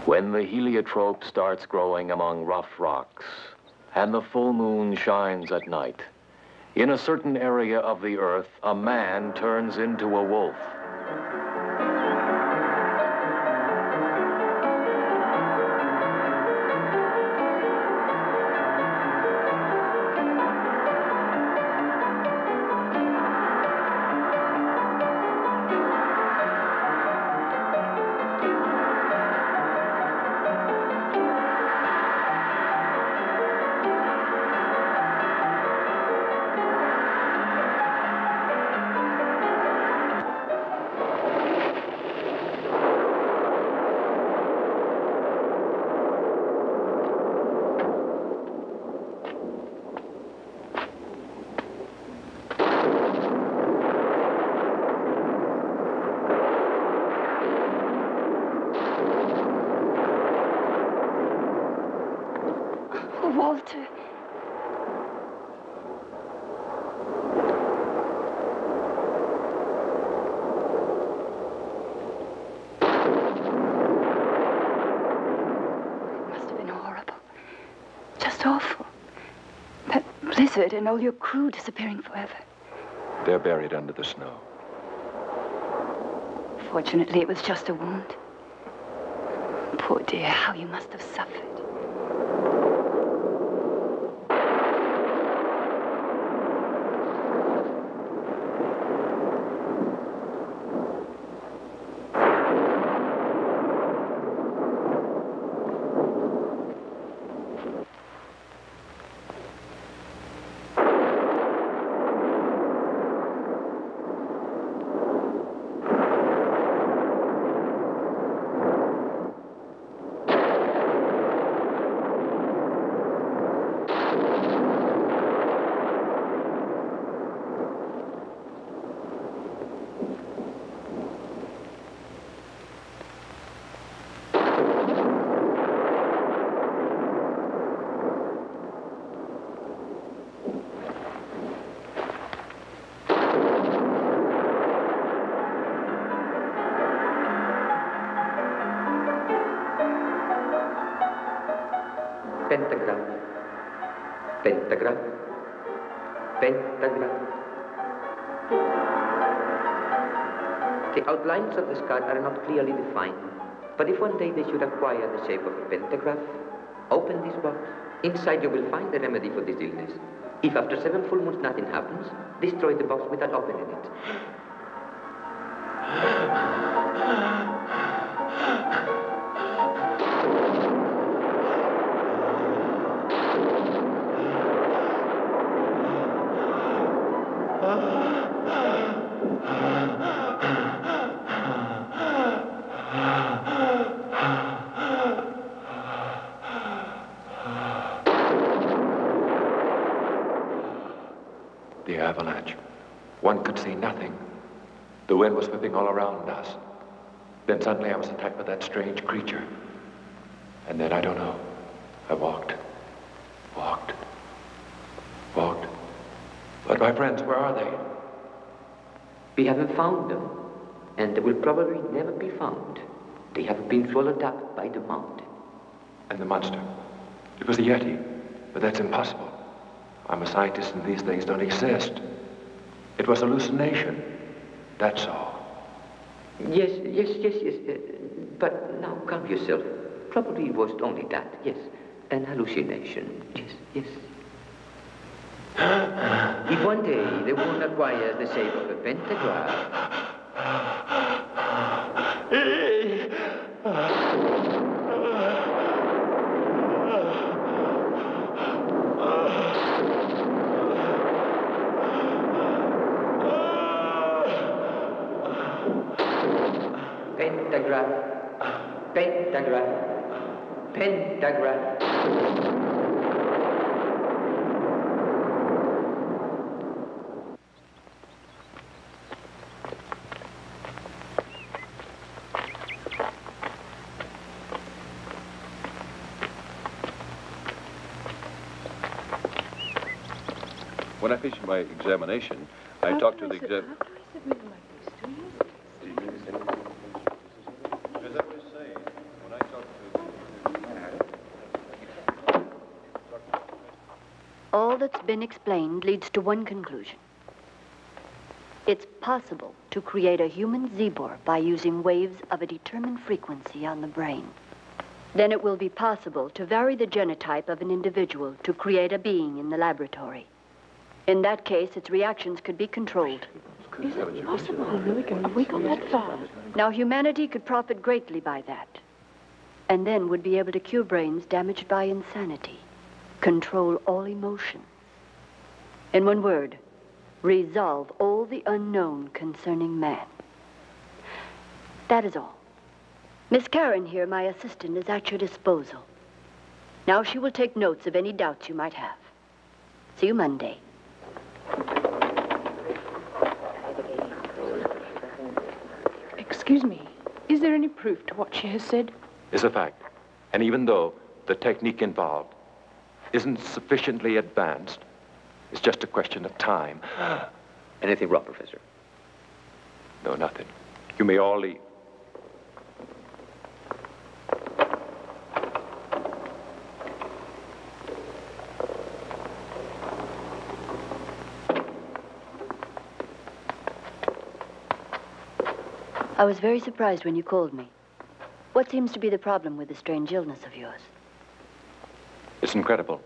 When the heliotrope starts growing among rough rocks, and the full moon shines at night, in a certain area of the earth, a man turns into a wolf. Walter. It must have been horrible. Just awful. That blizzard and all your crew disappearing forever. They're buried under the snow. Fortunately, it was just a wound. Poor dear, how you must have suffered. Pentagram, pentagram, pentagram. The outlines of the sky are not clearly defined, but if one day they should acquire the shape of a pentagram, open this box. Inside you will find the remedy for this illness. If after 7 full moons nothing happens, destroy the box without opening it. The avalanche. One could see nothing. The wind was whipping all around us. Then suddenly I was attacked by that strange creature. And then I don't know. I walked. But my friends, where are they? We haven't found them, and they will probably never be found. They have been swallowed up by the mountain. And the monster. It was a Yeti, but that's impossible. I'm a scientist and these things don't exist. It was hallucination. That's all. Yes. But now calm yourself. Probably it was only that, yes. An hallucination, yes. If one day the wound acquires the shape of a pentagram, pentagram. When I finished my examination, I talked to the How can I submit my case to you? As I was saying, when I talked to All that's been explained leads to one conclusion. It's possible to create a human Zebor by using waves of a determined frequency on the brain. Then it will be possible to vary the genotype of an individual to create a being in the laboratory. In that case, its reactions could be controlled. Is it possible? Have we gone that far? Now, humanity could profit greatly by that, and then would be able to cure brains damaged by insanity, control all emotions. In one word, resolve all the unknown concerning man. That is all. Miss Karen here, my assistant, is at your disposal. Now she will take notes of any doubts you might have. See you Monday. Excuse me. Is there any proof to what she has said? It's a fact. And even though the technique involved isn't sufficiently advanced, it's just a question of time. Anything wrong, Professor? No, nothing. You may all leave. I was very surprised when you called me. What seems to be the problem with the strange illness of yours? It's incredible.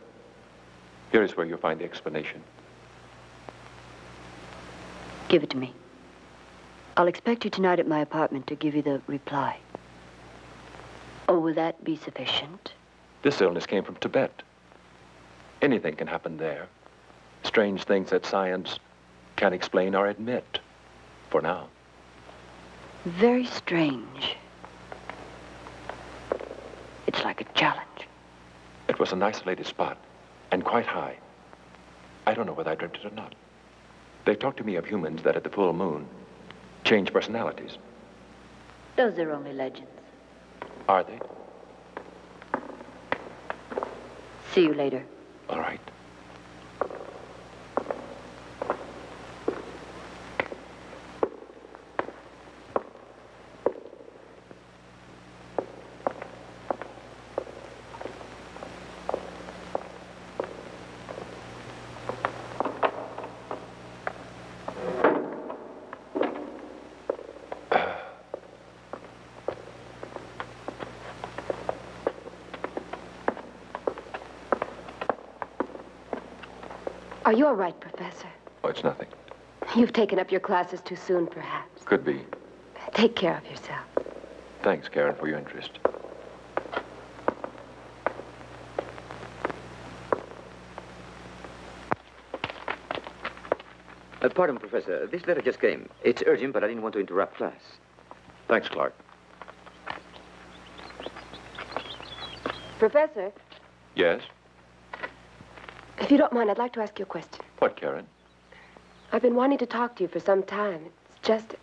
Here is where you'll find the explanation. Give it to me. I'll expect you tonight at my apartment to give you the reply. Oh, will that be sufficient? This illness came from Tibet. Anything can happen there. Strange things that science can't explain or admit. For now. Very strange. It's like a challenge. It was an isolated spot, and quite high. I don't know whether I dreamt it or not. They talked to me of humans that at the full moon change personalities. Those are only legends. Are they? See you later. All right. Are you all right, Professor? Oh, it's nothing. You've taken up your classes too soon, perhaps. Could be. Take care of yourself. Thanks, Karen, for your interest. Pardon, Professor. This letter just came. It's urgent, but I didn't want to interrupt class. Thanks, Clark. Professor, Yes? if you don't mind, I'd like to ask you a question. What, Karen? I've been wanting to talk to you for some time. It's just,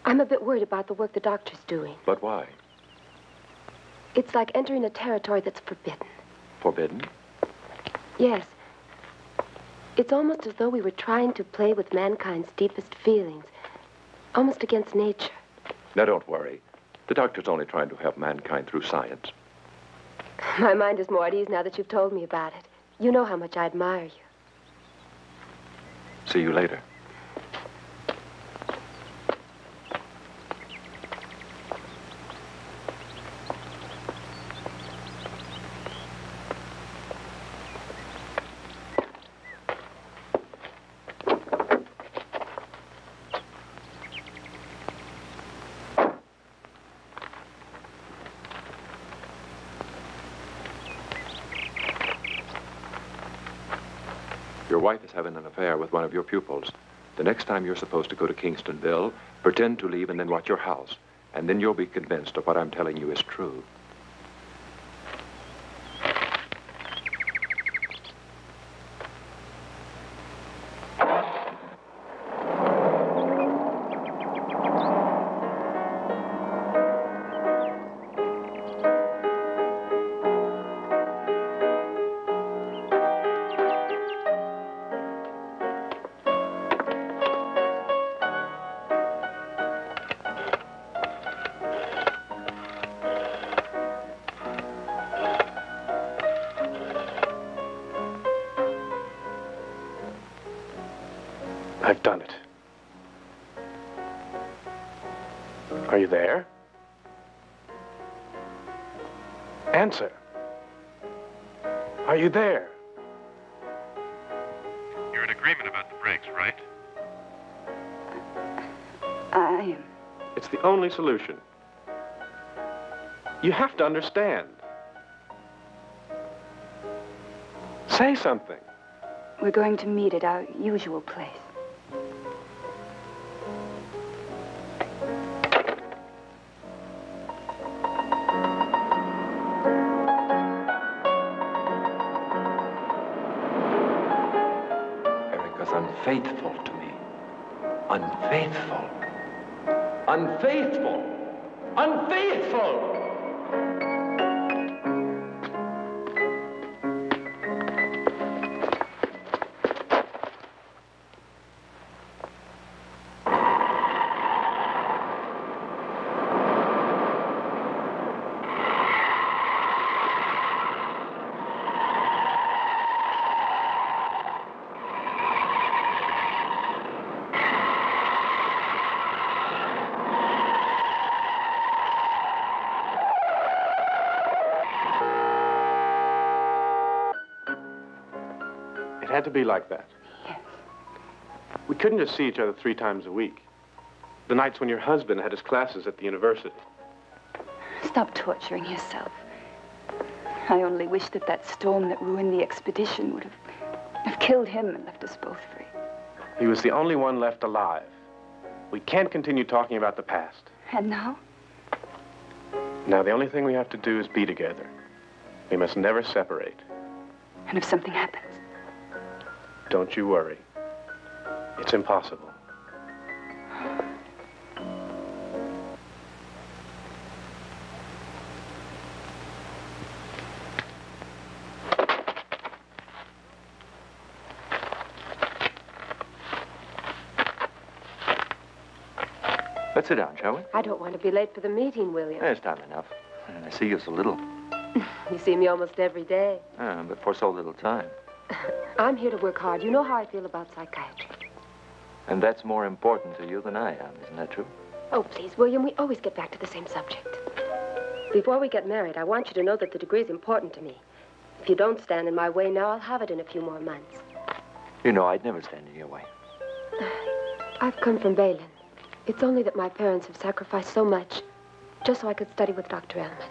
I'm a bit worried about the work the doctor's doing. But why? It's like entering a territory that's forbidden. Forbidden? Yes. It's almost as though we were trying to play with mankind's deepest feelings, almost against nature. Now, don't worry. The doctor's only trying to help mankind through science. My mind is more at ease now that you've told me about it. You know how much I admire you. See you later. Your wife is having an affair with one of your pupils. The next time you're supposed to go to Kingstonville, pretend to leave and then watch your house. And then you'll be convinced of what I'm telling you is true. I've done it. Are you there? Answer. Are you there? You're in agreement about the brakes, right? I am. It's the only solution. You have to understand. Say something. We're going to meet at our usual place. Erica's unfaithful to me. Unfaithful. Unfaithful. Unfaithful! It had to be like that. Yes. We couldn't just see each other 3 times a week. The nights when your husband had his classes at the university. Stop torturing yourself. I only wish that that storm that ruined the expedition would have killed him and left us both free. He was the only one left alive. We can't continue talking about the past. And now? Now, the only thing we have to do is be together. We must never separate. And if something happens? Don't you worry. It's impossible. Let's sit down, shall we? I don't want to be late for the meeting, William. There's time enough. And I see you so little. You see me almost every day. But for so little time. I'm here to work hard. You know how I feel about psychiatry. And that's more important to you than I am, isn't that true? Oh, please, William, we always get back to the same subject. Before we get married, I want you to know that the degree is important to me. If you don't stand in my way now, I'll have it in a few more months. You know, I'd never stand in your way. I've come from Balin. It's only that my parents have sacrificed so much just so I could study with Dr. Ellman.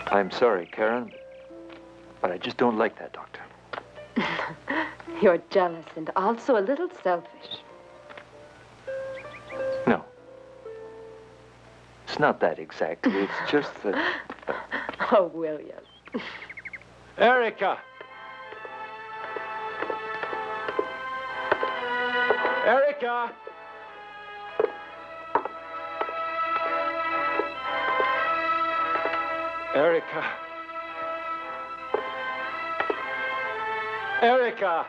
I'm sorry, Karen, but I just don't like that doctor. You're jealous and also a little selfish. No. It's not that exactly. It's just that... Oh, William. Erica! Erica! Erica! Erica!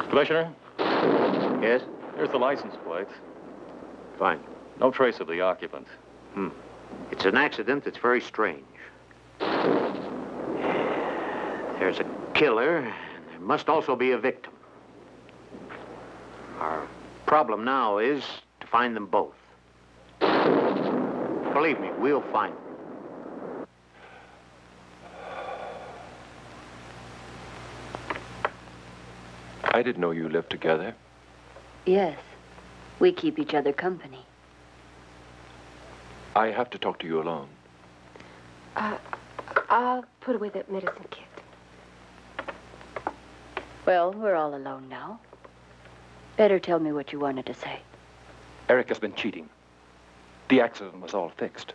Commissioner, Yes? here's the license plate. Fine. No trace of the occupant. It's an accident that's very strange. There's a killer, and there must also be a victim. Our problem now is to find them both. Believe me, we'll find them. I didn't know you lived together. Yes. We keep each other company. I have to talk to you alone. I'll put away that medicine kit. Well, we're all alone now. Better tell me what you wanted to say. Eric has been cheating. The accident was all fixed.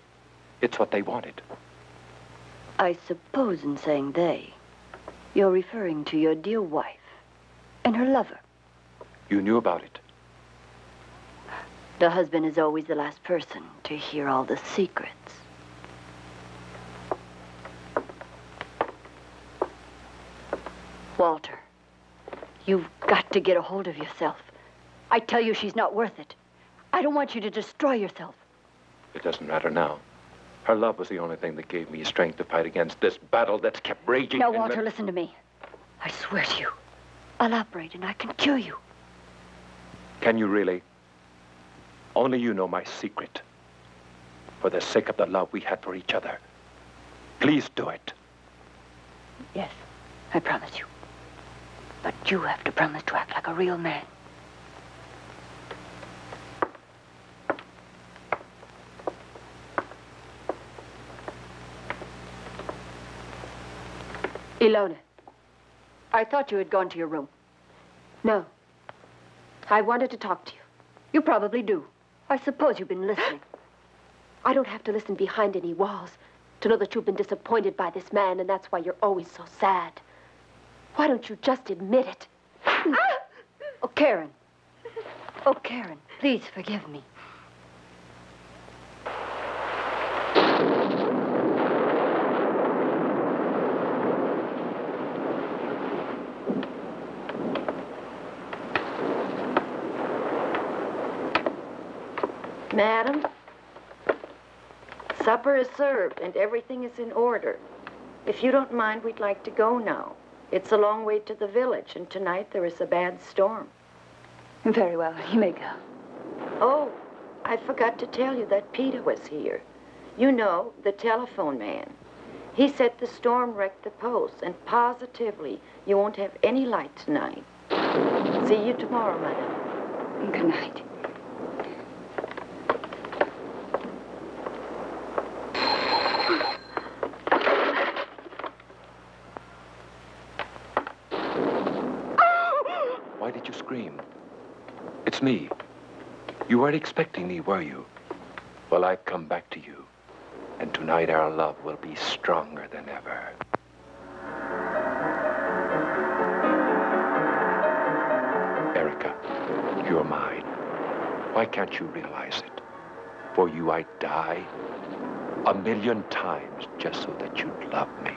It's what they wanted. I suppose in saying they, you're referring to your dear wife and her lover. You knew about it. The husband is always the last person to hear all the secrets. Walter, you've got to get a hold of yourself. I tell you she's not worth it. I don't want you to destroy yourself. It doesn't matter now. Her love was the only thing that gave me strength to fight against this battle that's kept raging. Now, Walter, listen to me. I swear to you, I'll operate and I can cure you. Can you really? Only you know my secret. For the sake of the love we had for each other. Please do it. Yes, I promise you. But you have to promise to act like a real man. Ilona. I thought you had gone to your room. No. I wanted to talk to you. You probably do. I suppose you've been listening. I don't have to listen behind any walls to know that you've been disappointed by this man, and that's why you're always so sad. Why don't you just admit it? Oh, Karen. Oh, Karen, please forgive me. Madam, supper is served and everything is in order. If you don't mind, we'd like to go now. It's a long way to the village, and tonight there is a bad storm. Very well, you may go. Oh, I forgot to tell you that Peter was here. You know, the telephone man. He said the storm wrecked the post, and positively you won't have any light tonight. See you tomorrow, madam. Good night. Why did you scream? It's me. You weren't expecting me, were you? Well, I've come back to you. And tonight our love will be stronger than ever. Erica, you're mine. Why can't you realize it? For you, I'd die 1,000,000 times just so that you'd love me.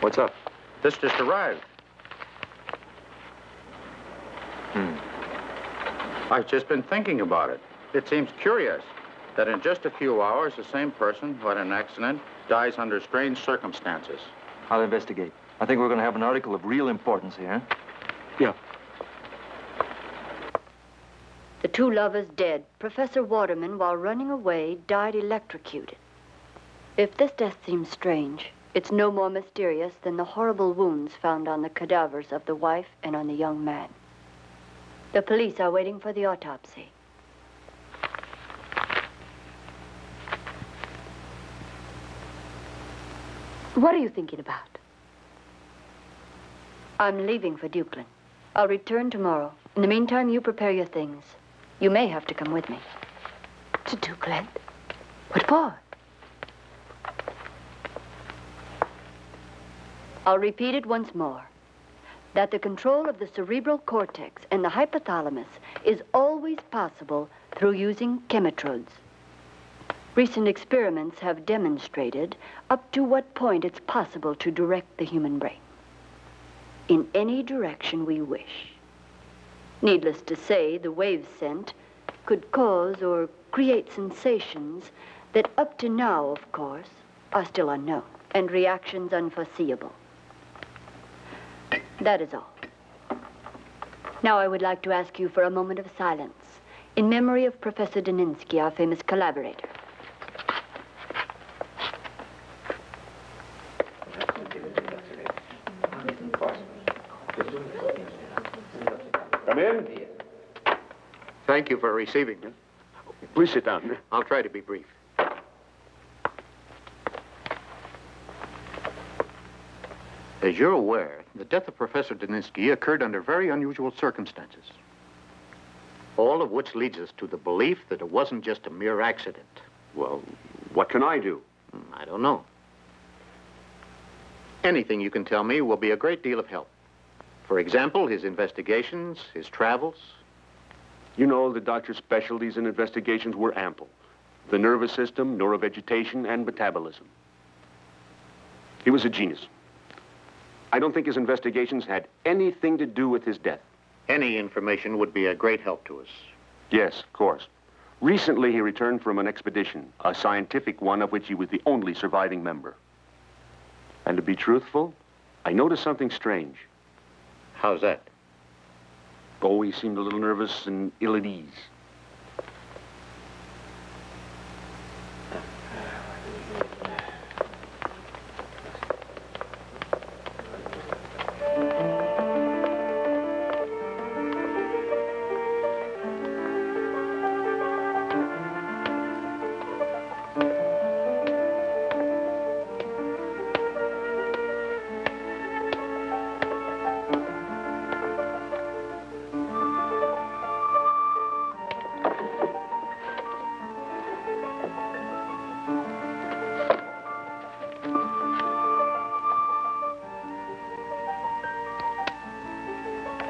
What's up? This just arrived. I've just been thinking about it. It seems curious that in just a few hours, the same person who had an accident dies under strange circumstances. I'll investigate. I think we're going to have an article of real importance here. Yeah. The two lovers dead. Professor Waterman, while running away, died electrocuted. If this death seems strange, it's no more mysterious than the horrible wounds found on the cadavers of the wife and on the young man. The police are waiting for the autopsy. What are you thinking about? I'm leaving for Dukeland. I'll return tomorrow. In the meantime, you prepare your things. You may have to come with me. To Dukeland? What for? I'll repeat it once more. That the control of the cerebral cortex and the hypothalamus is always possible through using chemitrodes. Recent experiments have demonstrated up to what point it's possible to direct the human brain in any direction we wish. Needless to say, the waves sent could cause or create sensations that up to now, of course, are still unknown and reactions unforeseeable. That is all. Now I would like to ask you for a moment of silence in memory of Professor Daninsky, our famous collaborator. Come in. Thank you for receiving me. Please sit down. I'll try to be brief. As you're aware, the death of Professor Daninsky occurred under very unusual circumstances. All of which leads us to the belief that it wasn't just a mere accident. Well, what can I do? I don't know. Anything you can tell me will be a great deal of help. For example, his investigations, his travels. You know, the doctor's specialties and investigations were ample. The nervous system, neurovegetation, and metabolism. He was a genius. I don't think his investigations had anything to do with his death. Any information would be a great help to us. Yes, of course. Recently, he returned from an expedition, a scientific one of which he was the only surviving member. And to be truthful, I noticed something strange. How's that? Oh, he seemed a little nervous and ill at ease.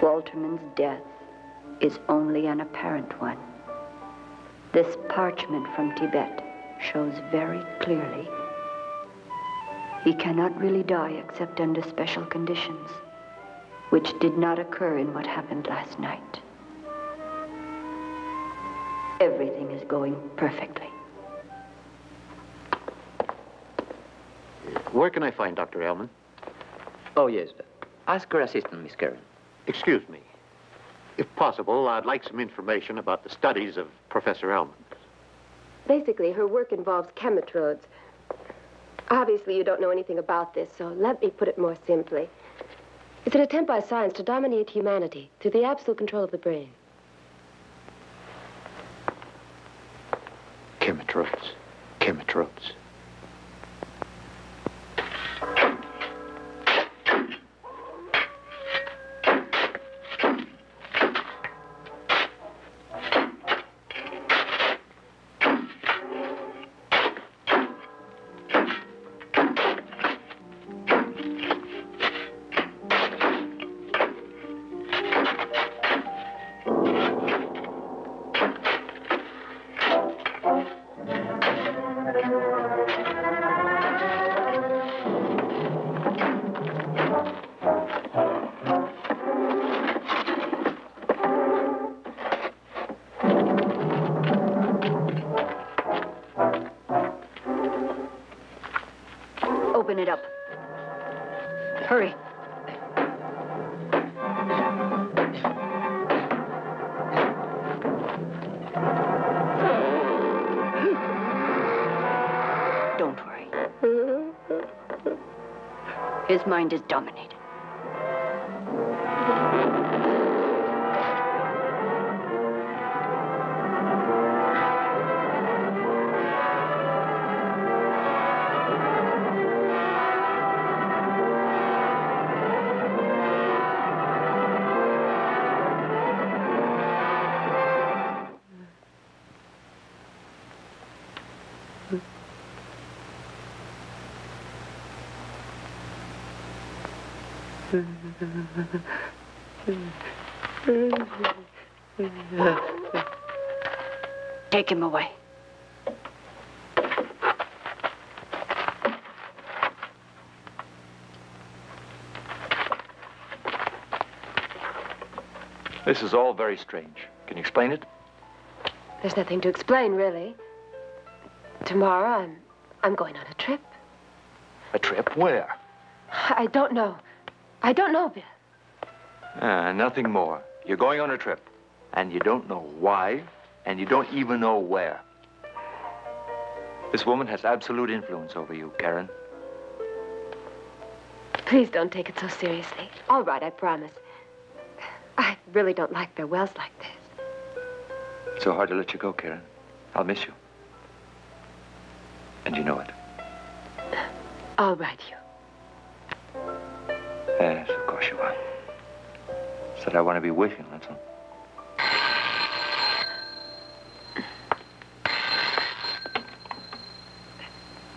Walterman's death is only an apparent one. This parchment from Tibet shows very clearly he cannot really die except under special conditions, which did not occur in what happened last night. Everything is going perfectly. Where can I find Dr. Ellman? Oh, yes. Ask her assistant, Miss Karen. Excuse me. If possible, I'd like some information about the studies of Professor Ellman. Basically, her work involves chemitrodes. Obviously, you don't know anything about this, so let me put it more simply. It's an attempt by science to dominate humanity through the absolute control of the brain. Chemitrodes. Chemitrodes. Open it up. Hurry. Don't worry. His mind is dominated. Take him away. This is all very strange. Can you explain it? There's nothing to explain, really. Tomorrow, I'm going on a trip. A trip where? I don't know. I don't know, Bill. Nothing more. You're going on a trip, and you don't know why, and you don't even know where. This woman has absolute influence over you, Karen. Please don't take it so seriously. All right, I promise. I really don't like farewells like this. It's so hard to let you go, Karen. I'll miss you. And you know it. All right, you. Yes, of course you are. Said I want to be with you, that's all.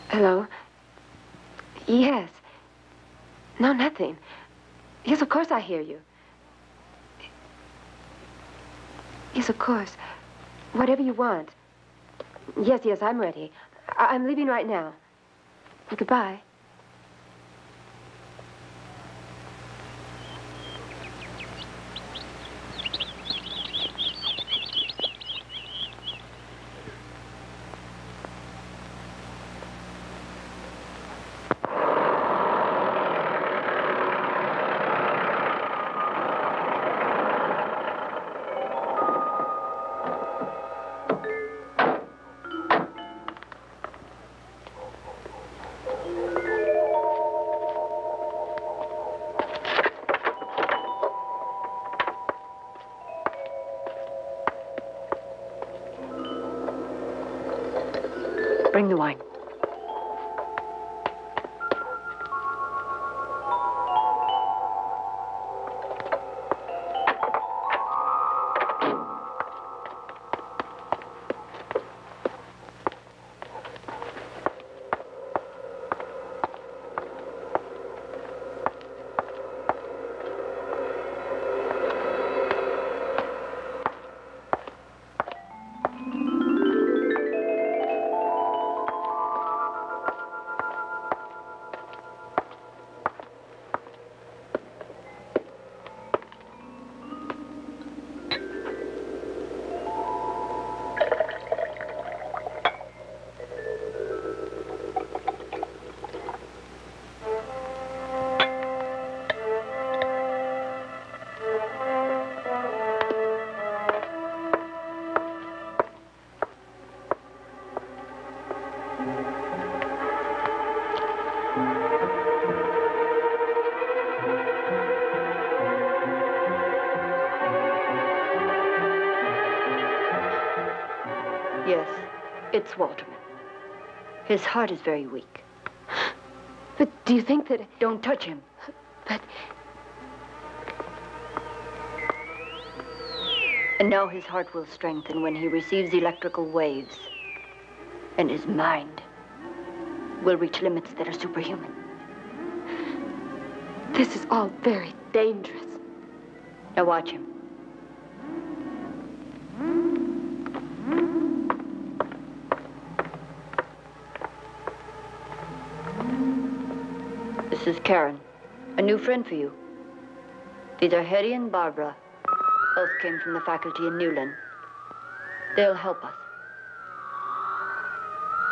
Hello? Yes. No, nothing. Yes, of course I hear you. Yes, of course. Whatever you want. Yes, yes, I'm ready. I'm leaving right now. Goodbye. Bring the wine. Yes, it's Walterman. His heart is very weak. But do you think that... Don't touch him. But... And now his heart will strengthen when he receives electrical waves. And his mind will reach limits that are superhuman. This is all very dangerous. Now watch him. This is Karen, a new friend for you. These are Hetty and Barbara. Both came from the faculty in Newland. They'll help us.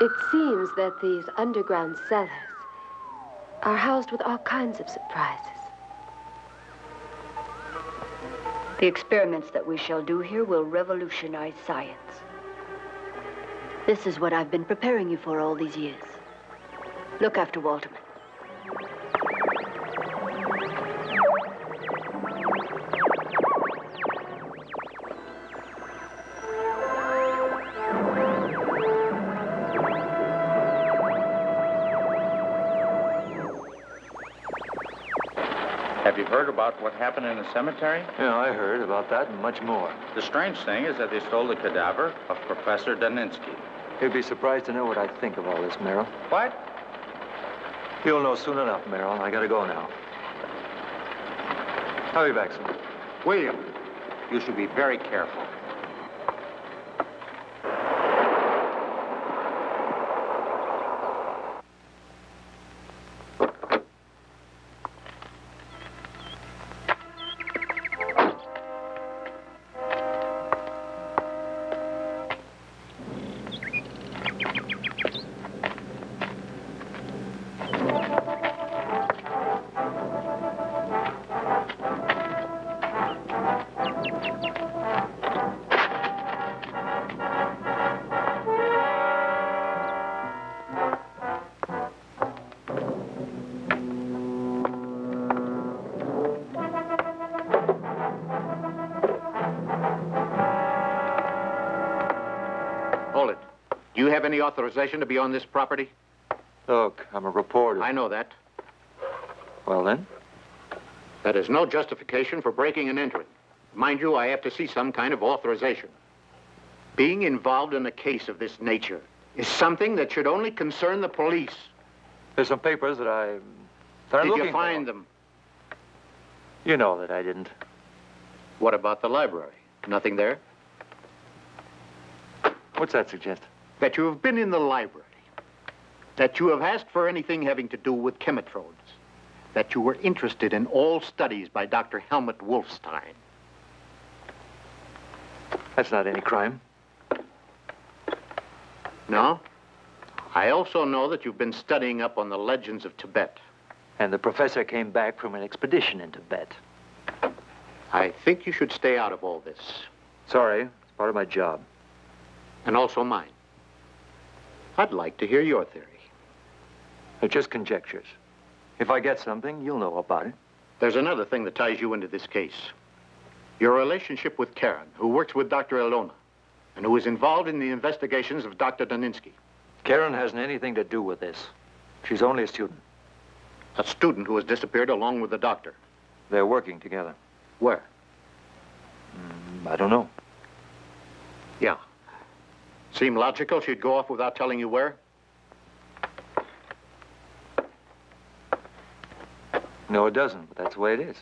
It seems that these underground cellars are housed with all kinds of surprises. The experiments that we shall do here will revolutionize science. This is what I've been preparing you for all these years. Look after Walterman. Have you heard about what happened in the cemetery? Yeah, I heard about that and much more. The strange thing is that they stole the cadaver of Professor Daninsky. You'd be surprised to know what I think of all this, Merrill. What? You'll know soon enough, Merrill. I gotta go now. I'll be back soon. William, you should be very careful. Do you have any authorization to be on this property? Look, I'm a reporter. I know that. Well, then? That is no justification for breaking and entering. Mind you, I have to see some kind of authorization. Being involved in a case of this nature is something that should only concern the police. There's some papers that I'm Did you find them? You know that I didn't. What about the library? Nothing there? What's that suggest? That you have been in the library. That you have asked for anything having to do with chemitrodes. That you were interested in all studies by Dr. Helmut Wolfstein. That's not any crime. No? I also know that you've been studying up on the legends of Tibet. And the professor came back from an expedition in Tibet. I think you should stay out of all this. Sorry, it's part of my job. And also mine. I'd like to hear your theory. They're just conjectures. If I get something, you'll know about it. There's another thing that ties you into this case. Your relationship with Karen, who works with Dr. Ilona, and who is involved in the investigations of Dr. Daninsky. Karen hasn't anything to do with this. She's only a student. A student who has disappeared along with the doctor. They're working together. Where? I don't know. Yeah. Seem logical she'd go off without telling you where? No, it doesn't, but that's the way it is.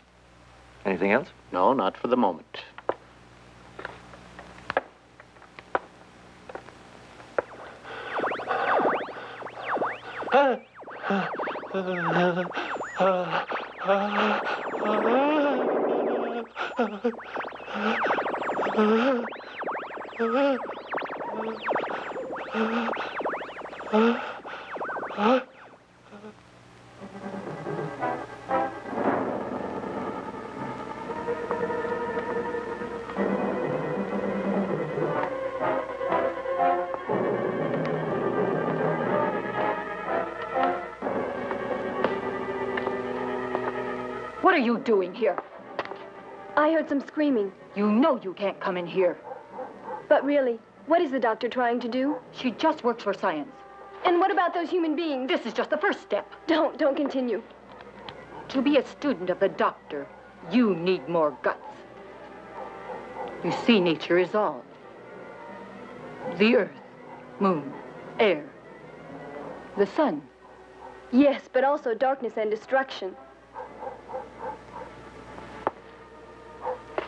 Anything else? No, not for the moment. What are you doing here? I heard some screaming. You know you can't come in here. But really, What is the doctor trying to do? She just works for science. And what about those human beings? This is just the first step. Don't continue. To be a student of the doctor, you need more guts. You see, nature is all. The earth, moon, air, the sun. Yes, but also darkness and destruction.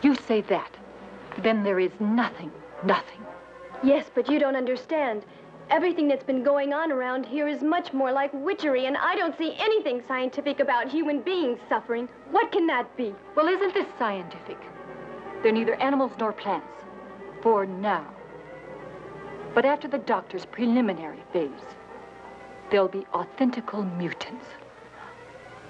You say that, then there is nothing. Yes, but you don't understand. Everything that's been going on around here is much more like witchery, and I don't see anything scientific about human beings suffering. What can that be? Well, isn't this scientific? They're neither animals nor plants. For now. But after the doctor's preliminary phase, they'll be authentical mutants.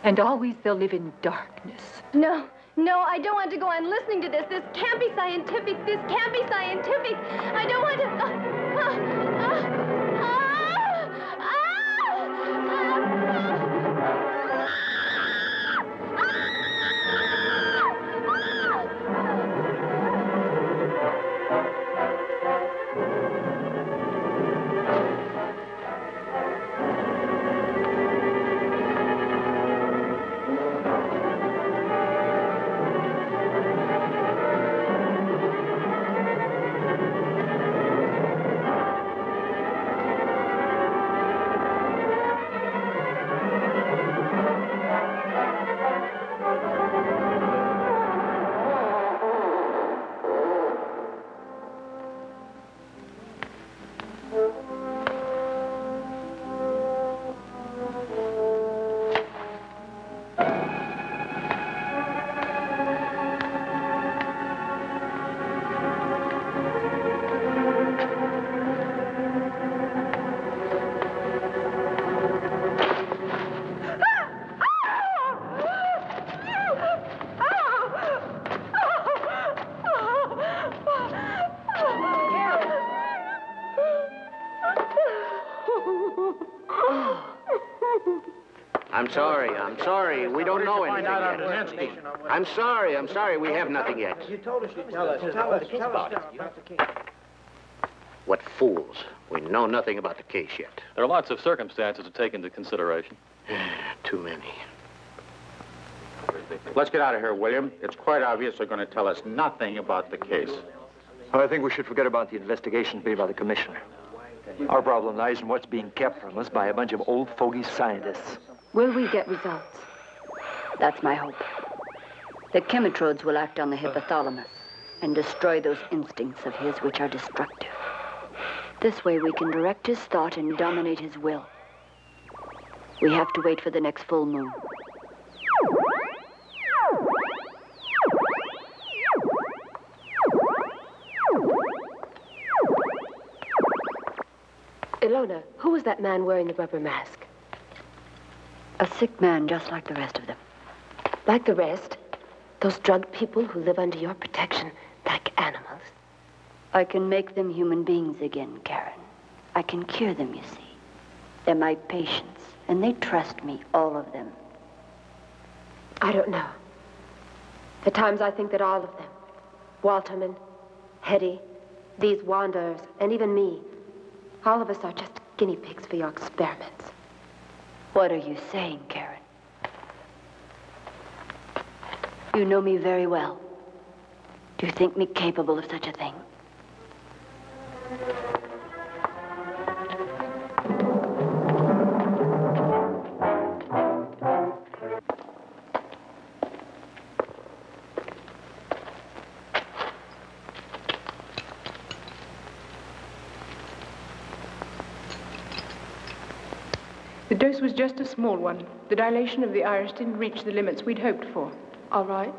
And always they'll live in darkness. No, I don't want to go on listening to this. This can't be scientific. This can't be scientific. I don't want to... I'm sorry. We don't know anything yet. I'm sorry. We have nothing yet. You told us you'd tell us about it. You have the case. What fools. We know nothing about the case yet. There are lots of circumstances to take into consideration. Too many. Let's get out of here, William. It's quite obvious they're going to tell us nothing about the case. Well, I think we should forget about the investigation made by the commissioner. Our problem lies in what's being kept from us by a bunch of old fogey scientists. Will we get results? That's my hope. The chemitrodes will act on the hypothalamus and destroy those instincts of his which are destructive. This way we can direct his thought and dominate his will. We have to wait for the next full moon. Ilona, who was that man wearing the rubber mask? A sick man just like the rest of them. Like the rest? Those drug people who live under your protection like animals? I can make them human beings again, Karen. I can cure them, you see. They're my patients, and they trust me, all of them. I don't know. At times I think that all of them, Walterman, Hetty, these wanderers, and even me, all of us are just guinea pigs for your experiments. What are you saying, Karen? You know me very well. Do you think me capable of such a thing? The dose was just a small one. The dilation of the iris didn't reach the limits we'd hoped for. All right.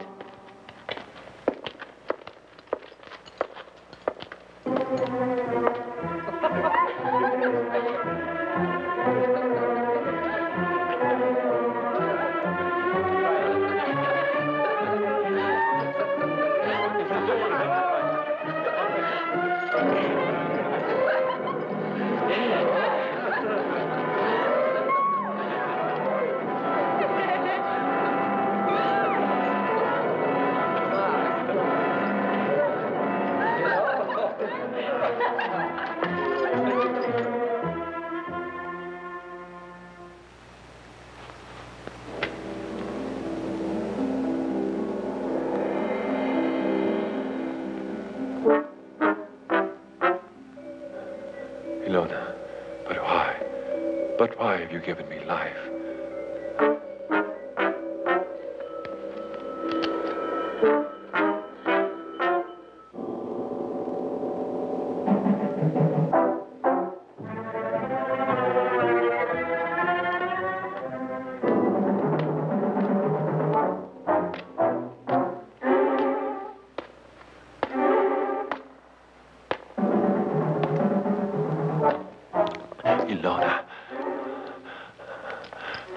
you given me life. Ilona.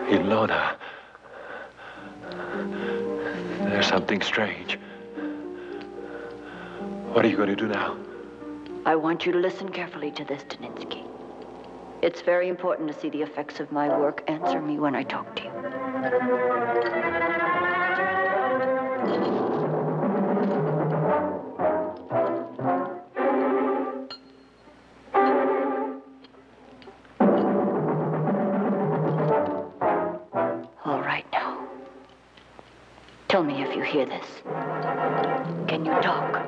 Ilona. There's something strange. What are you going to do now? I want you to listen carefully to this, Daninsky. It's very important to see the effects of my work. Answer me when I talk to you. All right now. Tell me if you hear this. Can you talk?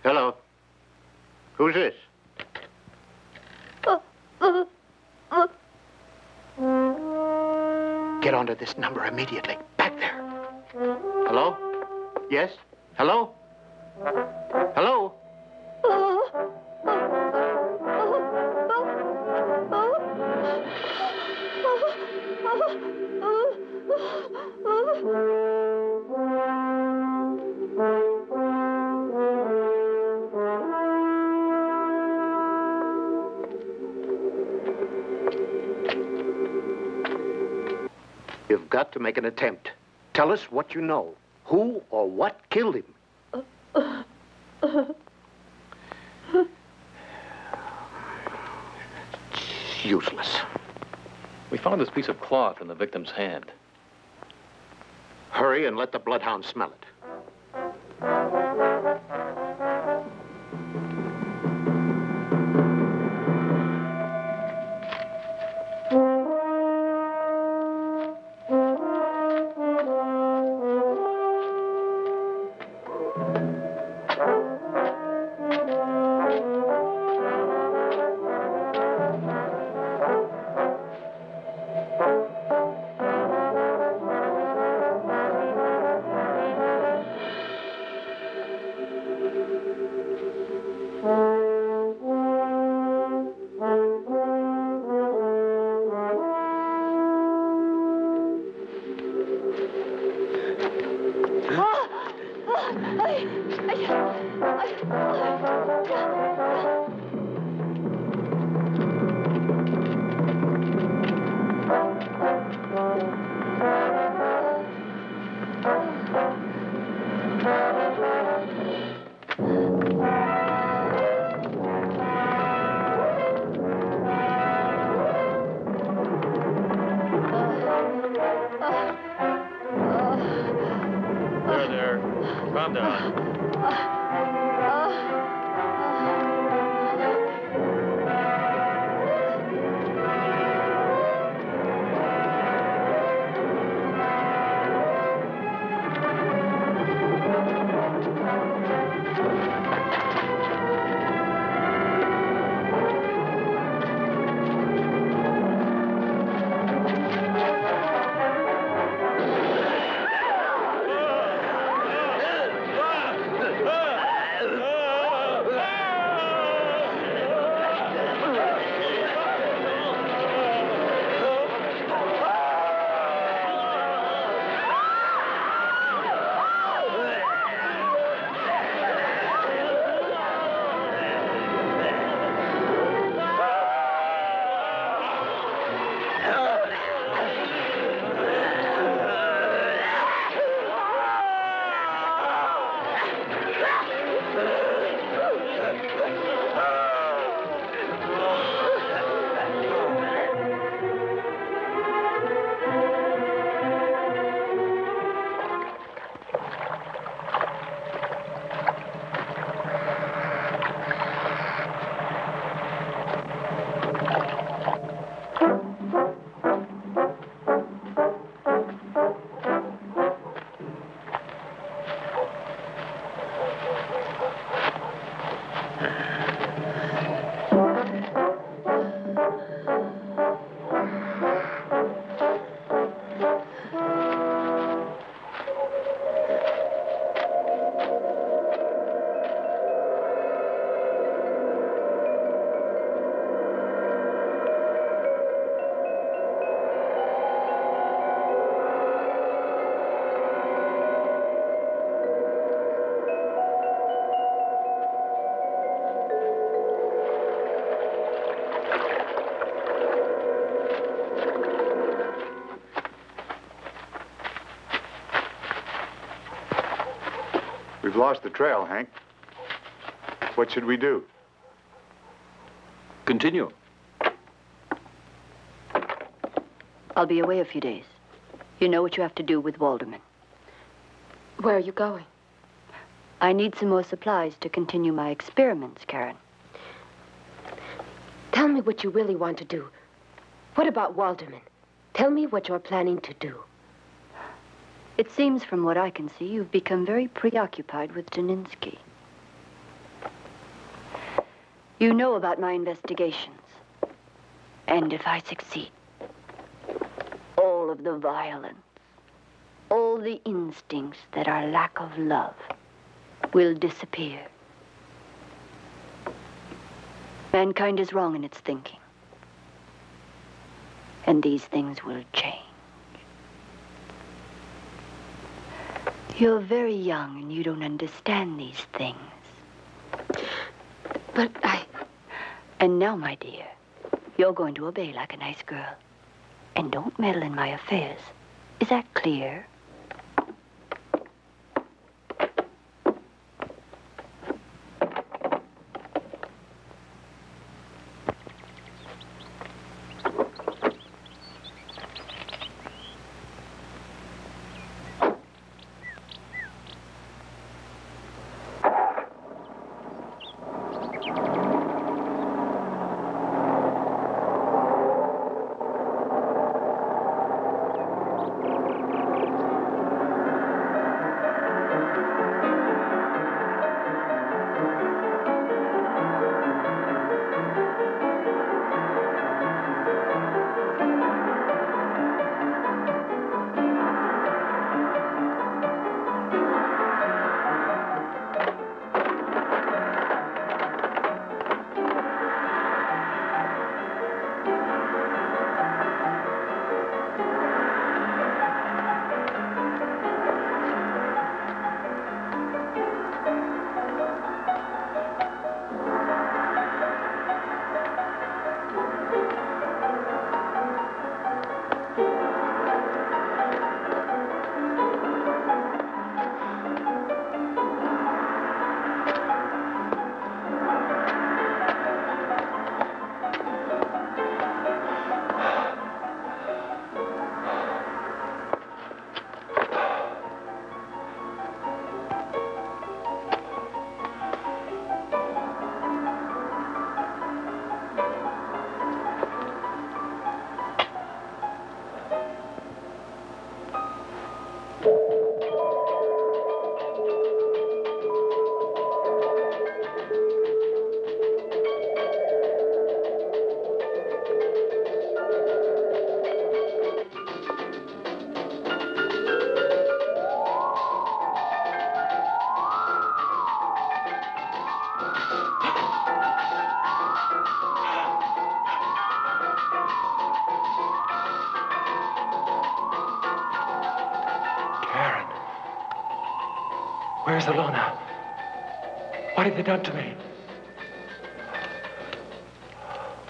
Hello. Who's this? Get onto this number immediately. Back there. Hello? Yes? Hello? Hello? You've got to make an attempt. Tell us what you know. Who or what killed him? It's useless. We found this piece of cloth in the victim's hand. Hurry and let the bloodhound smell it. Mother. We've lost the trail, Hank. What should we do? Continue. I'll be away a few days. You know what you have to do with Walderman. Where are you going? I need some more supplies to continue my experiments, Karen. Tell me what you really want to do. What about Walderman? Tell me what you're planning to do. It seems from what I can see, you've become very preoccupied with Janinsky. You know about my investigations. And if I succeed, all of the violence, all the instincts that are lack of love will disappear. Mankind is wrong in its thinking. And these things will change. You're very young and you don't understand these things. But And now, my dear, you're going to obey like a nice girl. And don't meddle in my affairs. Is that clear? Where's Ilona? What have they done to me?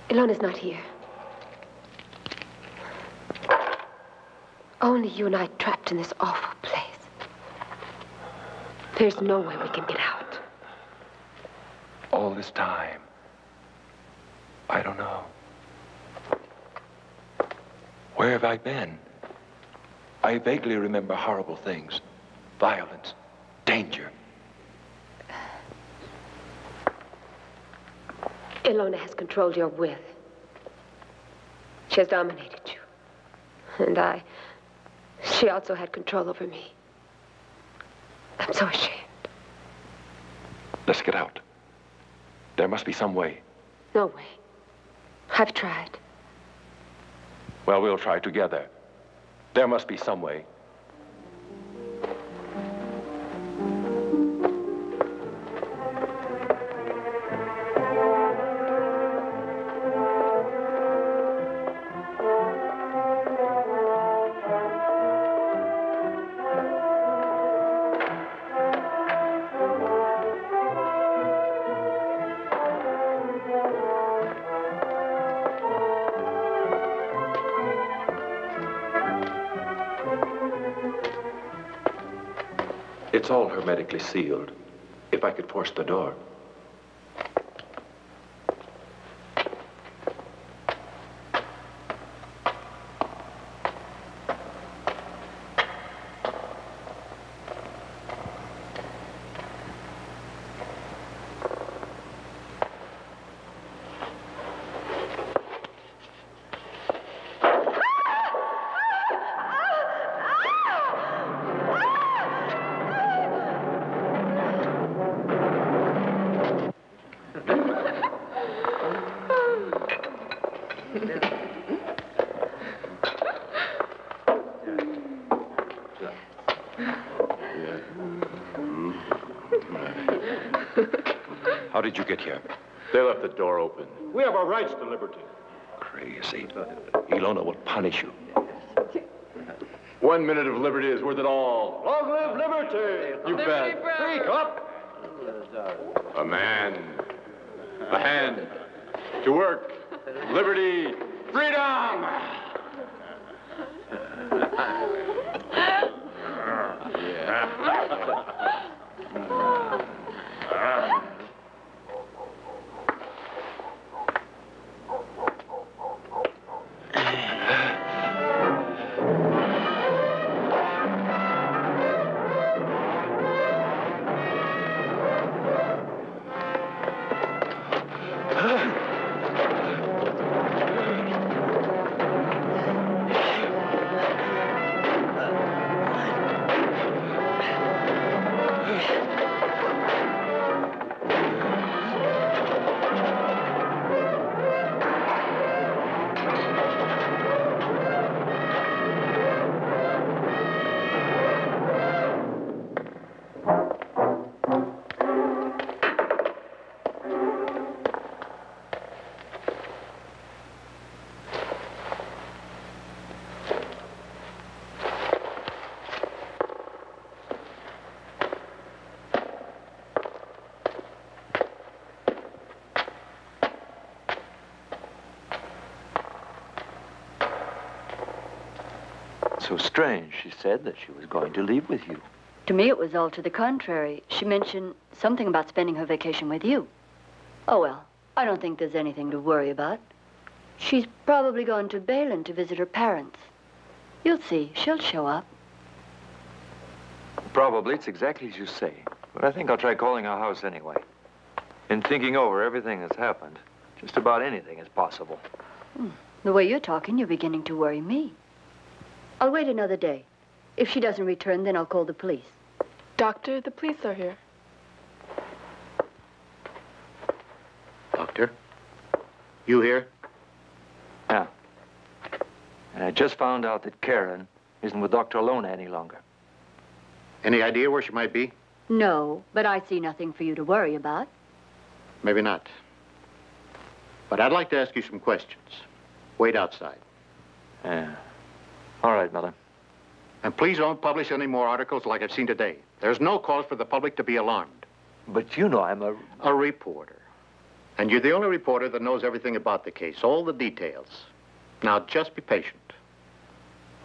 Ilona's not here. Only you and I trapped in this awful place. There's no way we can get out. All this time, I don't know. Where have I been? I vaguely remember horrible things. Violence, danger. Ilona has controlled your will. She has dominated you. And she also had control over me. I'm so ashamed. Let's get out. There must be some way. No way. I've tried. Well, we'll try together. There must be some way. It's all hermetically sealed. If I could force the door. How did you get here? They left the door open. We have our rights to liberty. Crazy. Ilona will punish you. 1 minute of liberty is worth it all. Long live liberty! You bet. Speak up! A man. A hand. To work. Liberty. Freedom! So strange, she said that she was going to leave with you. To me, it was all to the contrary. She mentioned something about spending her vacation with you. Oh, well, I don't think there's anything to worry about. She's probably gone to Balin to visit her parents. You'll see, she'll show up. Probably, it's exactly as you say. But I think I'll try calling our house anyway. In thinking over everything that's happened, just about anything is possible. The way you're talking, you're beginning to worry me. I'll wait another day. If she doesn't return, then I'll call the police. Doctor, the police are here. Doctor? You here? Yeah. And I just found out that Karen isn't with Dr. Ilona any longer. Any idea where she might be? No, but I see nothing for you to worry about. Maybe not. But I'd like to ask you some questions. Wait outside. Yeah. All right, Mother. And please don't publish any more articles like I've seen today. There's no cause for the public to be alarmed. But you know I'm a reporter. And you're the only reporter that knows everything about the case, all the details. Now, just be patient.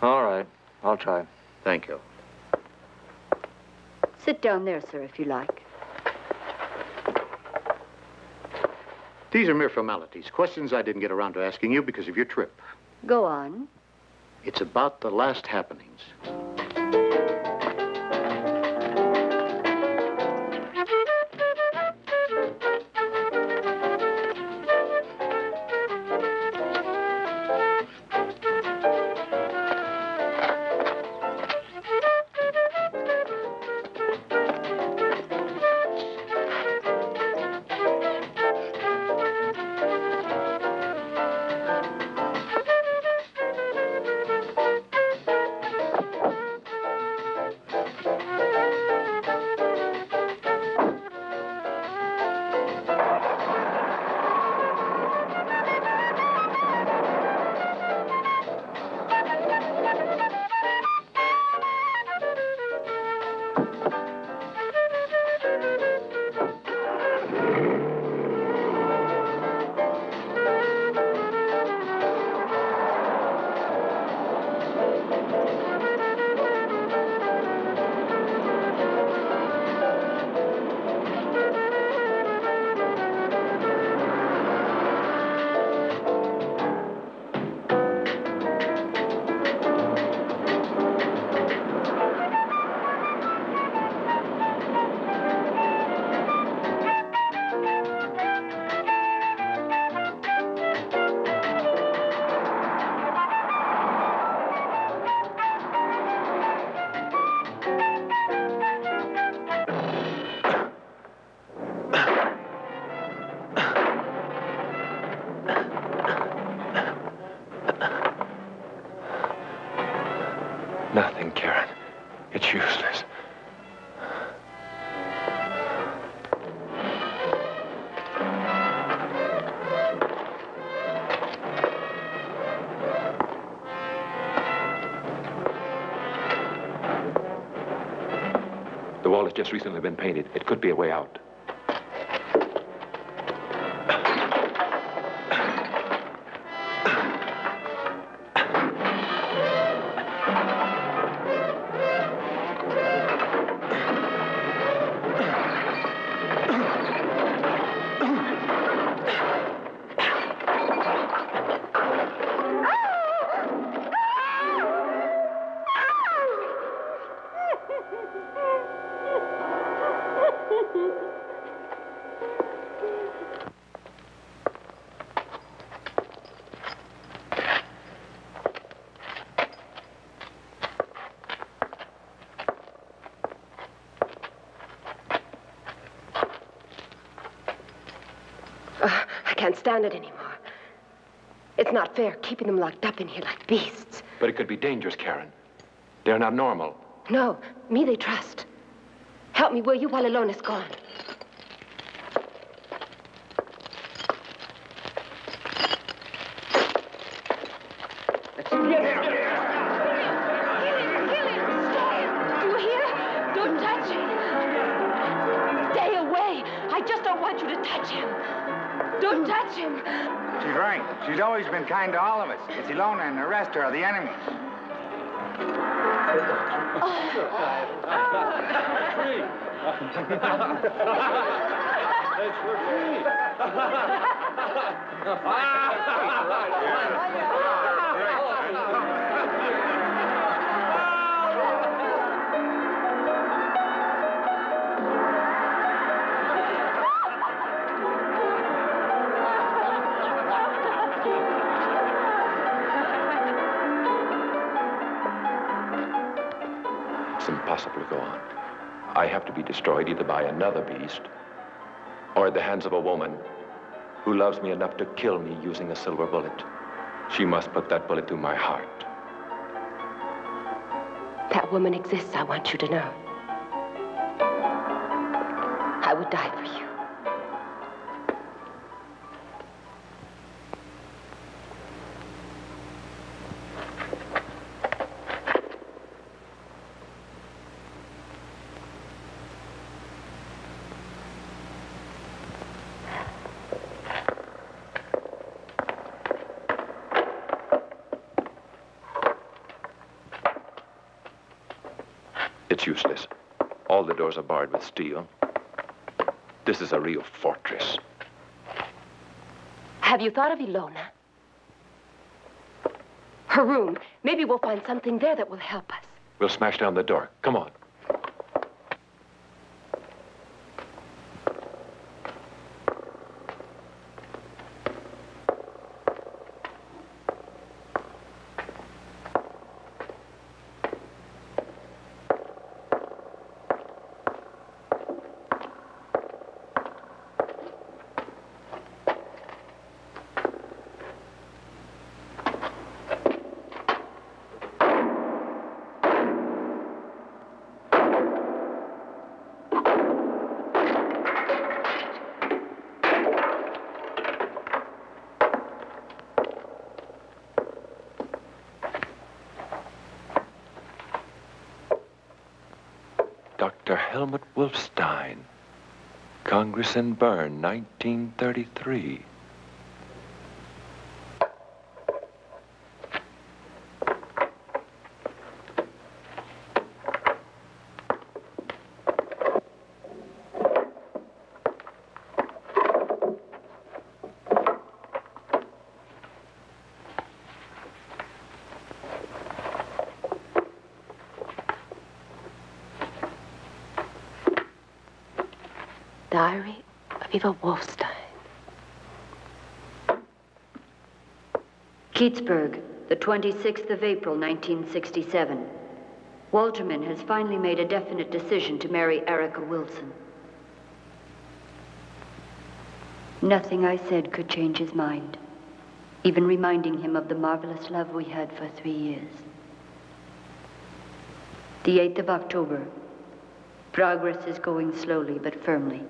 All right. I'll try. Thank you. Sit down there, sir, if you like. These are mere formalities, questions I didn't get around to asking you because of your trip. Go on. It's about the last happenings. Nothing, Karen. It's useless. The wall has just recently been painted. It could be a way out. I can't stand it anymore. It's not fair keeping them locked up in here like beasts. But it could be dangerous, Karen. They're not normal. No, me they trust. Help me, will you, while Alone is gone? Do you hear? Don't touch him. Stay away. I just don't want you to touch him. Don't touch him. She's right. She's always been kind to all of us. It's Ilona and the rest are the enemies. It's impossible to go on. I have to be destroyed either by another beast or at the hands of a woman who loves me enough to kill me using a silver bullet. She must put that bullet through my heart. That woman exists, I want you to know. I would die for you. It's useless. All the doors are barred with steel. This is a real fortress. Have you thought of Ilona? Her room. Maybe we'll find something there that will help us. We'll smash down the door. Come on. Dr. Helmut Wolfstein, Congress in Bern, 1933. Diary of Eva Wolfstein. Keatsburg, the 26th of April, 1967. Walterman has finally made a definite decision to marry Erica Wilson. Nothing I said could change his mind, even reminding him of the marvelous love we had for 3 years. The 8th of October. Progress is going slowly but firmly.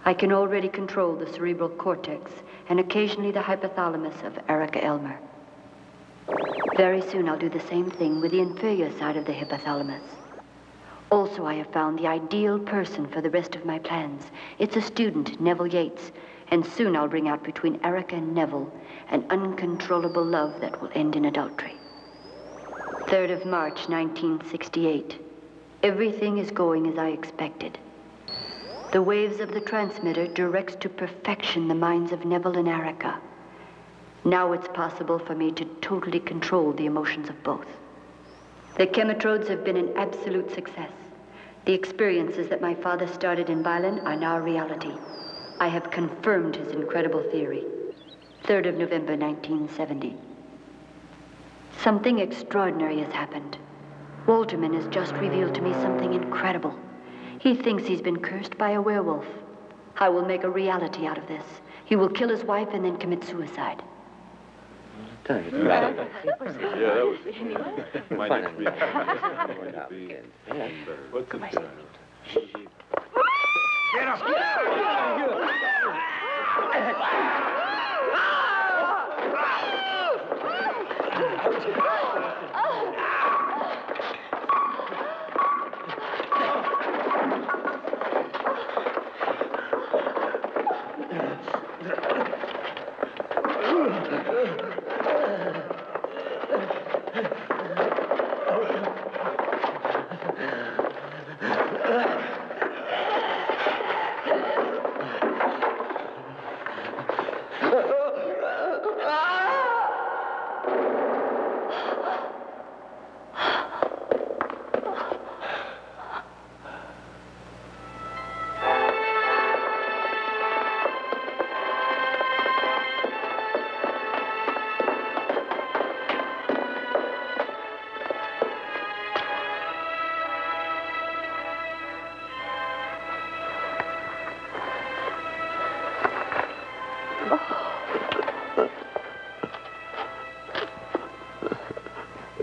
I can already control the cerebral cortex and occasionally the hypothalamus of Erica Elmer. Very soon I'll do the same thing with the inferior side of the hypothalamus. Also, I have found the ideal person for the rest of my plans. It's a student, Neville Yates, and soon I'll bring out between Erica and Neville an uncontrollable love that will end in adultery. 3rd of March, 1968. Everything is going as I expected. The waves of the transmitter directs to perfection the minds of Neville and Erica. Now it's possible for me to totally control the emotions of both. The chemitrodes have been an absolute success. The experiences that my father started in Berlin are now reality. I have confirmed his incredible theory. 3rd of November, 1970. Something extraordinary has happened. Walterman has just revealed to me something incredible. He thinks he's been cursed by a werewolf. I will make a reality out of this. He will kill his wife and then commit suicide. Yeah, that was my next reading. What's it? Get up!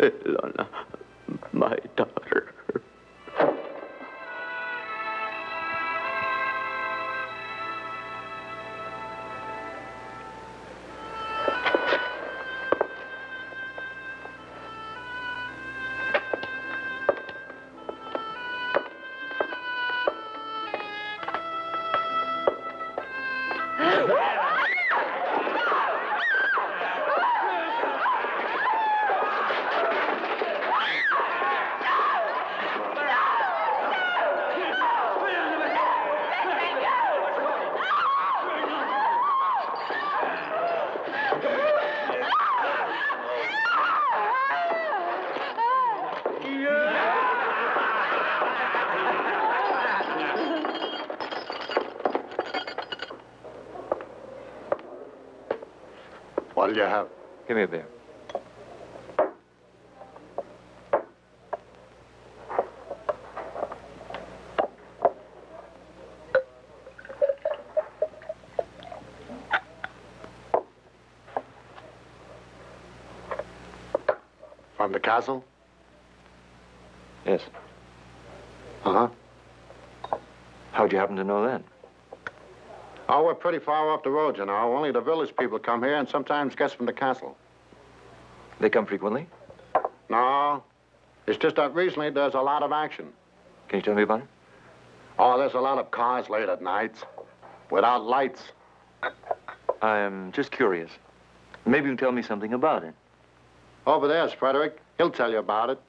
Ilona, my daughter. What'll you have? Give me a beer. From the castle? Yes. Uh-huh. How'd you happen to know that? Oh, we're pretty far off the road, you know. Only the village people come here and sometimes guests from the castle. They come frequently? No. It's just that recently there's a lot of action. Can you tell me about it? Oh, there's a lot of cars late at nights without lights. I'm just curious. Maybe you can tell me something about it. Over there's Frederick. He'll tell you about it.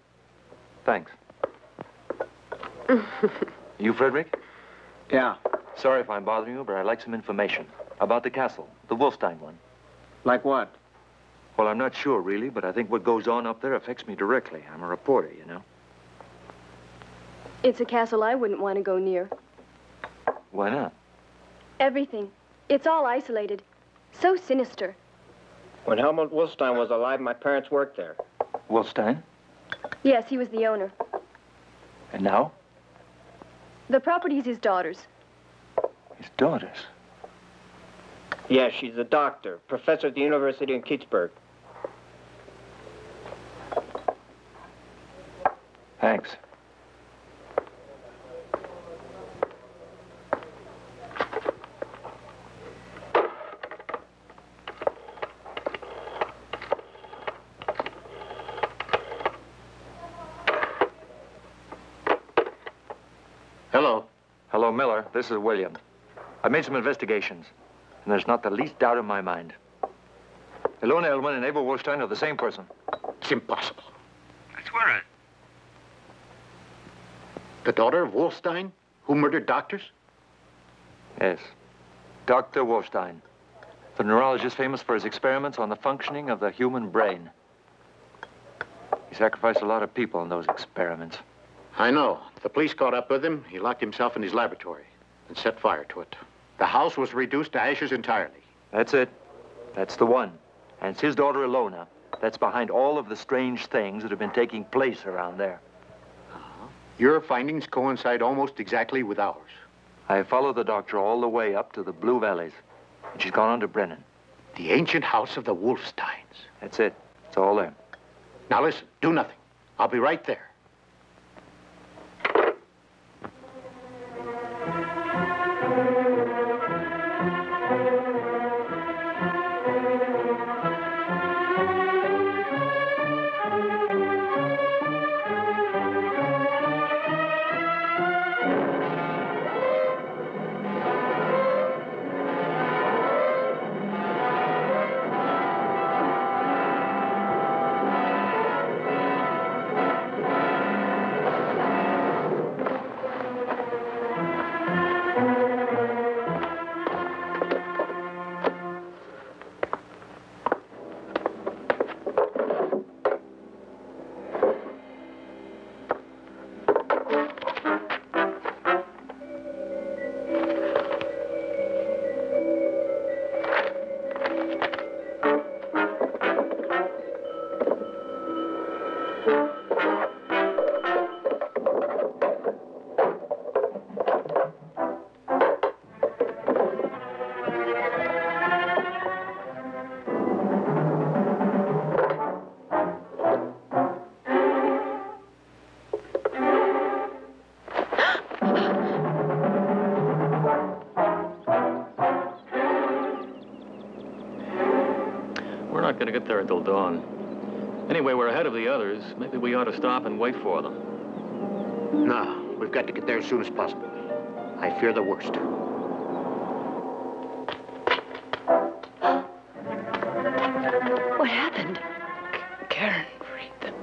Thanks. You, Frederick? Yeah. Sorry if I'm bothering you, but I'd like some information about the castle, the Wolfstein one. Like what? Well, I'm not sure, really, but I think what goes on up there affects me directly. I'm a reporter, you know. It's a castle I wouldn't want to go near. Why not? Everything. It's all isolated. So sinister. When Helmut Wolfstein was alive, my parents worked there. Wolfstein? Yes, he was the owner. And now? The property's his daughter's. His daughter's? Yeah, she's a doctor, professor at the university in Keatsburg. Thanks. Hello. Hello, Miller. This is William. I made some investigations, and there's not the least doubt in my mind. Ilona Elman and Eva Wolfstein are the same person. It's impossible. I swear it. The daughter of Wolfstein, who murdered doctors? Yes. Dr. Wolfstein, the neurologist famous for his experiments on the functioning of the human brain. He sacrificed a lot of people in those experiments. I know. The police caught up with him. He locked himself in his laboratory and set fire to it. The house was reduced to ashes entirely. That's it. That's the one. And it's his daughter, Ilona, that's behind all of the strange things that have been taking place around there. Your findings coincide almost exactly with ours. I followed the doctor all the way up to the Blue Valleys, and she's gone on to Brennan. The ancient house of the Wolfsteins. That's it. It's all there. Now listen, do nothing. I'll be right there. We're not going to get there until dawn. Anyway, we're ahead of the others. Maybe we ought to stop and wait for them. No, we've got to get there as soon as possible. I fear the worst. What happened? Karen freed them.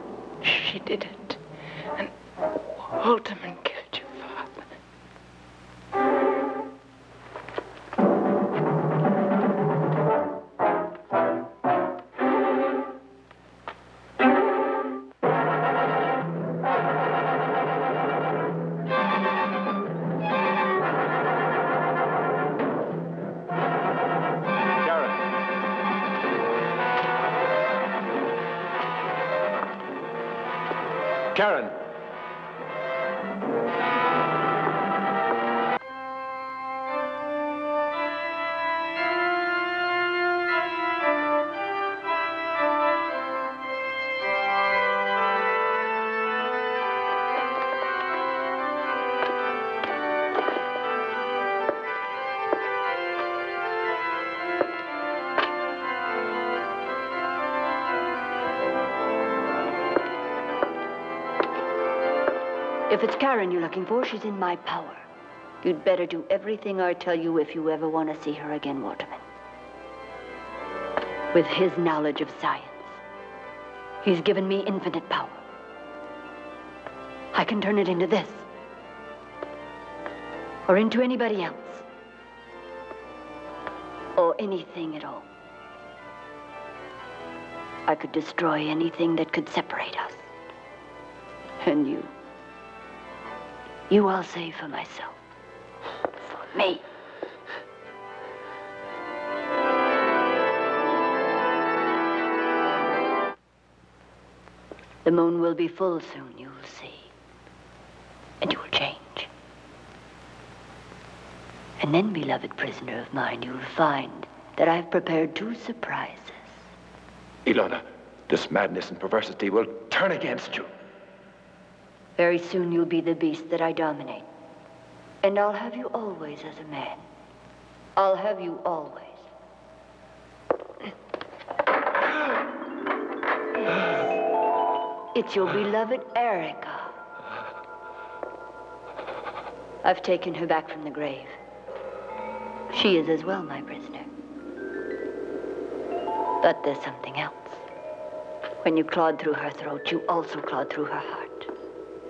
She did it. And Holterman killed your father. Karen! If it's Karen you're looking for, she's in my power. You'd better do everything I tell you if you ever want to see her again, Waterman. With his knowledge of science, he's given me infinite power. I can turn it into this. Or into anybody else. Or anything at all. I could destroy anything that could separate us. And you I'll save for myself. For me. The moon will be full soon, you'll see. And you will change. And then, beloved prisoner of mine, you'll find that I've prepared 2 surprises. Ilona, this madness and perversity will turn against you. Very soon you'll be the beast that I dominate. And I'll have you always as a man. I'll have you always. It's your beloved Erica. I've taken her back from the grave. She is as well my prisoner. But there's something else. When you clawed through her throat, you also clawed through her heart.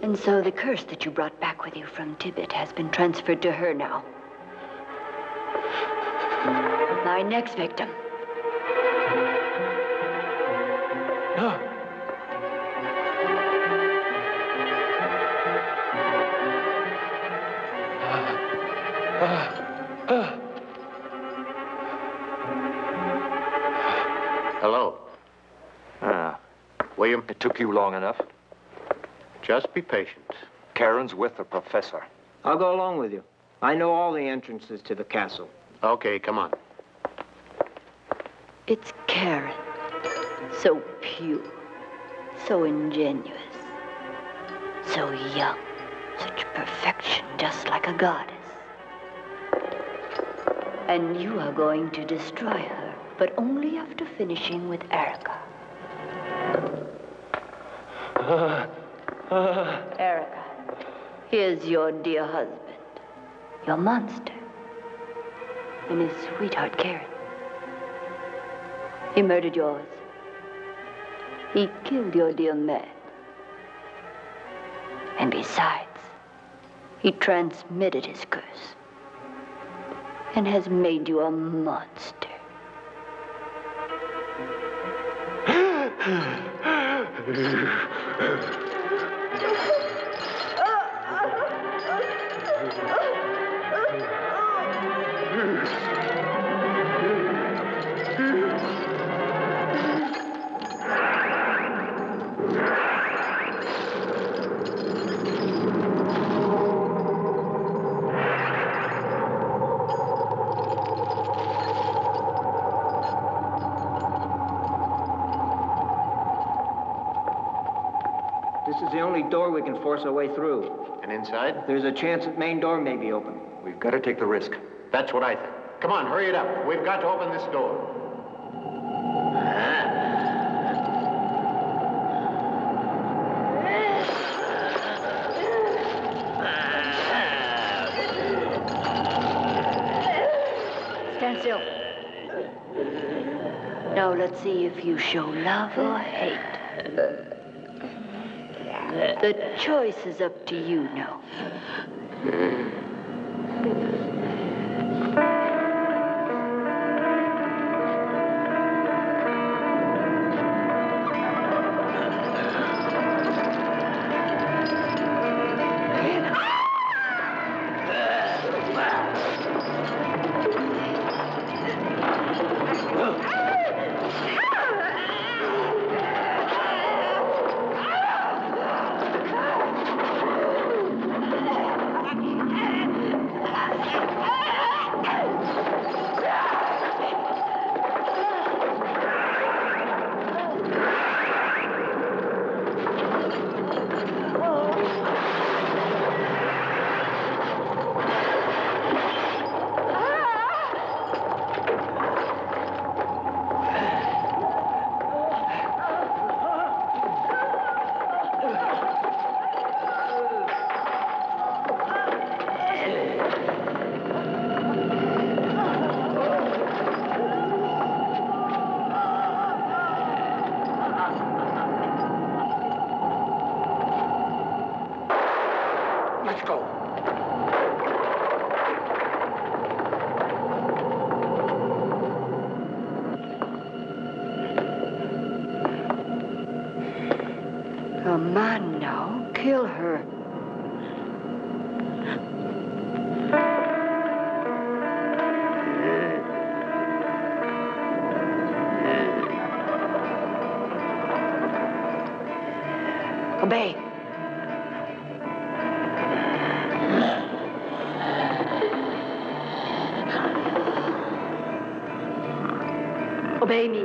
And so the curse that you brought back with you from Tibet has been transferred to her now. My next victim. Hello. William? It took you long enough. Just be patient. Karen's with the professor. I'll go along with you. I know all the entrances to the castle. Okay, come on. It's Karen. So pure. So ingenuous. So young. Such perfection, just like a goddess. And you are going to destroy her, but only after finishing with Erica. Erica, here's your dear husband, your monster, and his sweetheart, Karen. He murdered yours. He killed your dear man. And besides, he transmitted his curse and has made you a monster. This is the only door we can force our way through. And inside? There's a chance that main door may be open. We've got to take the risk. That's what I think. Come on, hurry it up. We've got to open this door. Stand still. Now let's see if you show love or hate. The choice is up to you now. let's go. Come on now, kill her. Obey. Obey me.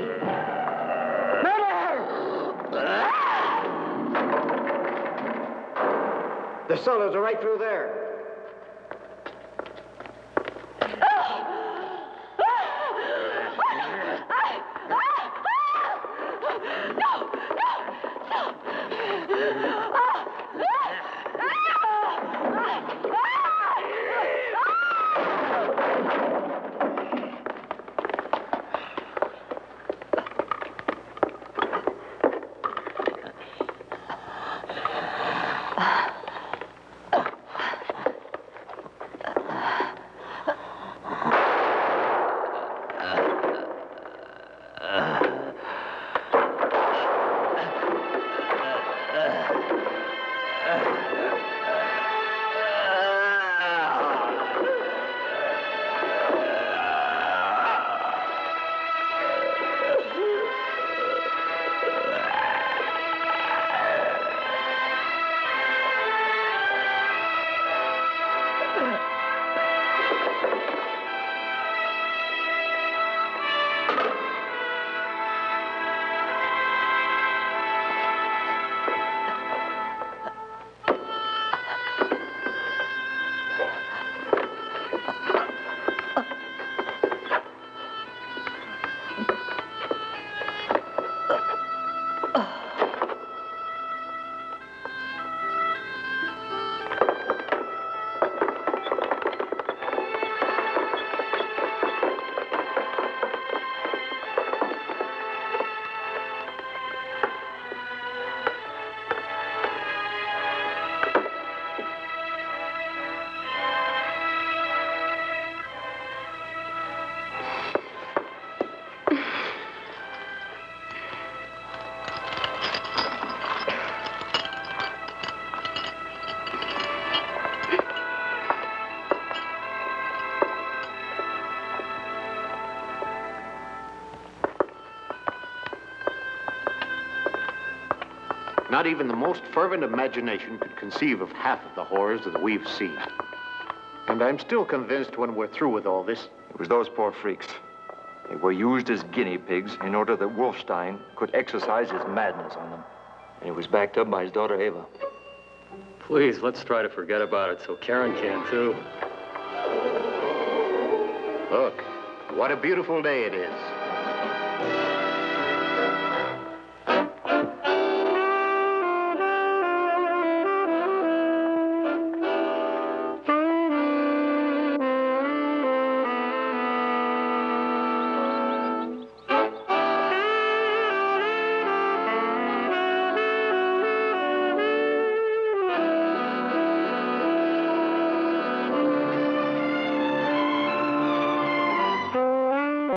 Murder her! The cellars are right through there. Not even the most fervent imagination could conceive of half of the horrors that we've seen. And I'm still convinced when we're through with all this. It was those poor freaks. They were used as guinea pigs in order that Wolfstein could exercise his madness on them. And it was backed up by his daughter, Ava. Please, let's try to forget about it so Karen can, too. Look, what a beautiful day it is.